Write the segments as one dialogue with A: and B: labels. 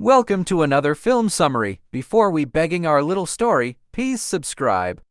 A: Welcome to another film summary. Before we begging our little story, please subscribe.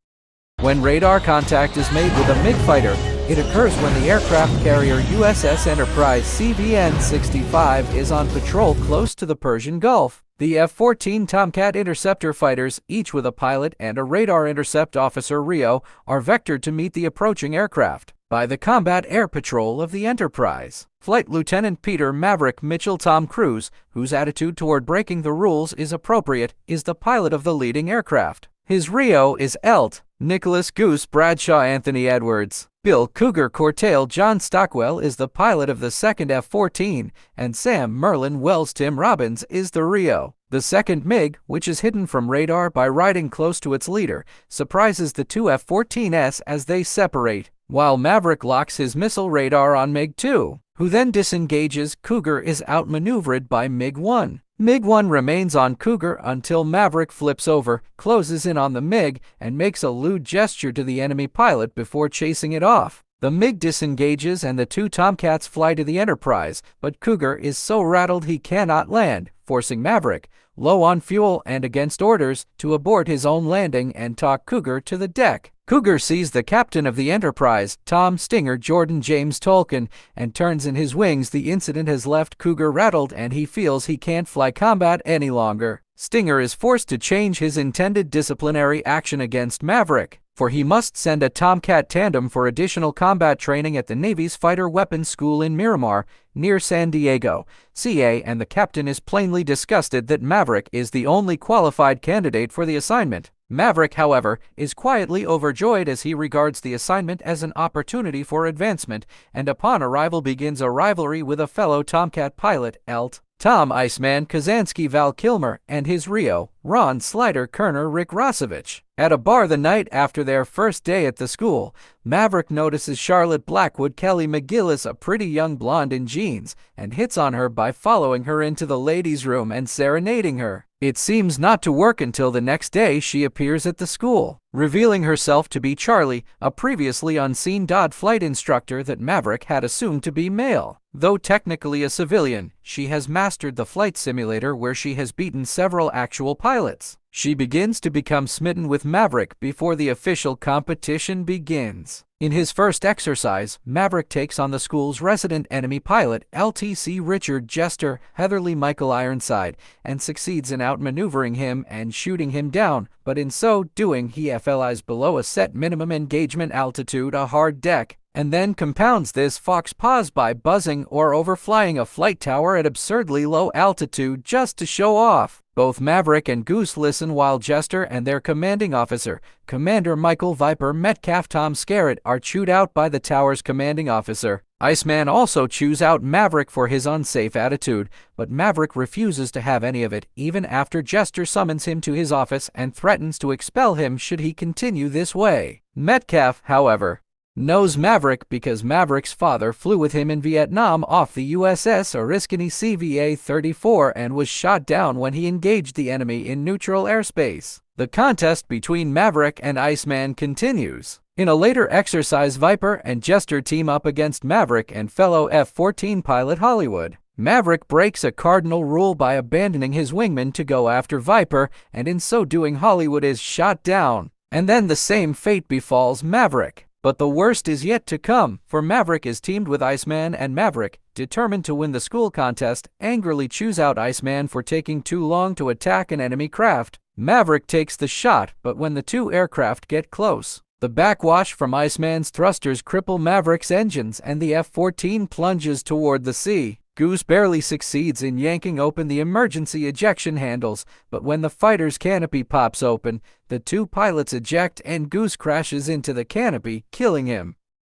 A: When radar contact is made with a MiG fighter, it occurs when the aircraft carrier USS Enterprise CVN-65 is on patrol close to the Persian Gulf. The F-14 Tomcat interceptor fighters, each with a pilot and a radar intercept officer RIO, are vectored to meet the approaching aircraft by the Combat Air Patrol of the Enterprise. Flight Lieutenant Peter Maverick Mitchell Tom Cruise, whose attitude toward breaking the rules is appropriate, is the pilot of the leading aircraft. His RIO is ELT, Nicholas Goose Bradshaw Anthony Edwards. Bill Cougar Cortale John Stockwell is the pilot of the second F-14, and Sam Merlin Wells Tim Robbins is the RIO. The second MiG, which is hidden from radar by riding close to its leader, surprises the two F-14s as they separate, while Maverick locks his missile radar on MiG-2, who then disengages. Cougar is outmaneuvered by MiG-1. MiG-1 remains on Cougar until Maverick flips over, closes in on the MiG, and makes a lewd gesture to the enemy pilot before chasing it off. The MiG disengages and the two Tomcats fly to the Enterprise, but Cougar is so rattled he cannot land, forcing Maverick, low on fuel and against orders, to abort his own landing and talk Cougar to the deck. Cougar sees the captain of the Enterprise, Tom Stinger Jordan James Tolkien, and turns in his wings. The incident has left Cougar rattled and he feels he can't fly combat any longer. Stinger is forced to change his intended disciplinary action against Maverick, for he must send a Tomcat tandem for additional combat training at the Navy's Fighter Weapons School in Miramar, near San Diego, CA, and the captain is plainly disgusted that Maverick is the only qualified candidate for the assignment. Maverick, however, is quietly overjoyed as he regards the assignment as an opportunity for advancement, and upon arrival begins a rivalry with a fellow Tomcat pilot, ELT, Tom Iceman Kazansky Val Kilmer, and his RIO, Ron Slider Kerner Rick Rossovich. At a bar the night after their first day at the school, Maverick notices Charlotte Blackwood Kelly McGillis, a pretty young blonde in jeans, and hits on her by following her into the ladies' room and serenading her. It seems not to work until the next day she appears at the school, revealing herself to be Charlie, a previously unseen DOD flight instructor that Maverick had assumed to be male. Though technically a civilian, she has mastered the flight simulator where she has beaten several actual pilots. She begins to become smitten with Maverick before the official competition begins. In his first exercise, Maverick takes on the school's resident enemy pilot, LTC Richard Jester Heatherly Michael Ironside, and succeeds in outmaneuvering him and shooting him down, but in so doing he FLIs below a set minimum engagement altitude, a hard deck, and then compounds this fox pause by buzzing or overflying a flight tower at absurdly low altitude just to show off. Both Maverick and Goose listen while Jester and their commanding officer, Commander Michael Viper Metcalf Tom Scarrett, are chewed out by the tower's commanding officer. Iceman also chews out Maverick for his unsafe attitude, but Maverick refuses to have any of it, even after Jester summons him to his office and threatens to expel him should he continue this way. Metcalf, however, knows Maverick because Maverick's father flew with him in Vietnam off the USS Oriskany CVA-34 and was shot down when he engaged the enemy in neutral airspace. The contest between Maverick and Iceman continues. In a later exercise, Viper and Jester team up against Maverick and fellow F-14 pilot Hollywood. Maverick breaks a cardinal rule by abandoning his wingman to go after Viper, and in so doing Hollywood is shot down. And then the same fate befalls Maverick. But the worst is yet to come, for Maverick is teamed with Iceman, and Maverick, determined to win the school contest, angrily chews out Iceman for taking too long to attack an enemy craft. Maverick takes the shot, but when the two aircraft get close, the backwash from Iceman's thrusters cripple Maverick's engines and the F-14 plunges toward the sea. Goose barely succeeds in yanking open the emergency ejection handles, but when the fighter's canopy pops open, the two pilots eject and Goose crashes into the canopy, killing him.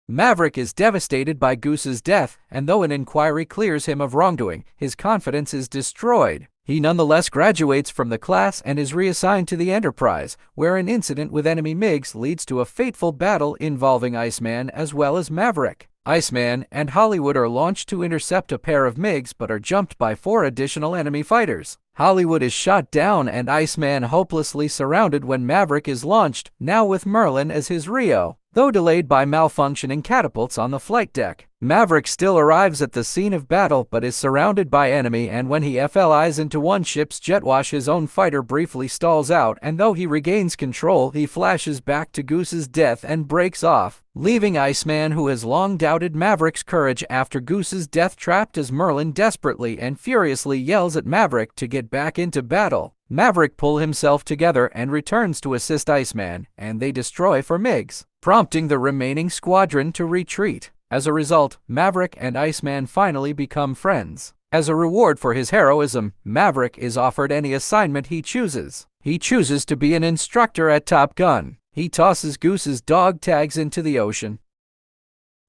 A: Maverick is devastated by Goose's death, and though an inquiry clears him of wrongdoing, his confidence is destroyed. He nonetheless graduates from the class and is reassigned to the Enterprise, where an incident with enemy MiGs leads to a fateful battle involving Iceman as well as Maverick. Iceman and Hollywood are launched to intercept a pair of MiGs but are jumped by 4 additional enemy fighters. Hollywood is shot down and Iceman hopelessly surrounded when Maverick is launched, now with Merlin as his RIO, though delayed by malfunctioning catapults on the flight deck. Maverick still arrives at the scene of battle but is surrounded by enemy, and when he flies into one ship's jetwash, his own fighter briefly stalls out, and though he regains control, he flashes back to Goose's death and breaks off, leaving Iceman, who has long doubted Maverick's courage after Goose's death, trapped as Merlin desperately and furiously yells at Maverick to get back into battle. Maverick pulls himself together and returns to assist Iceman, and they destroy four MiGs, prompting the remaining squadron to retreat. As a result, Maverick and Iceman finally become friends. As a reward for his heroism, Maverick is offered any assignment he chooses. He chooses to be an instructor at Top Gun. He tosses Goose's dog tags into the ocean.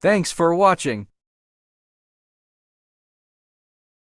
A: Thanks for watching.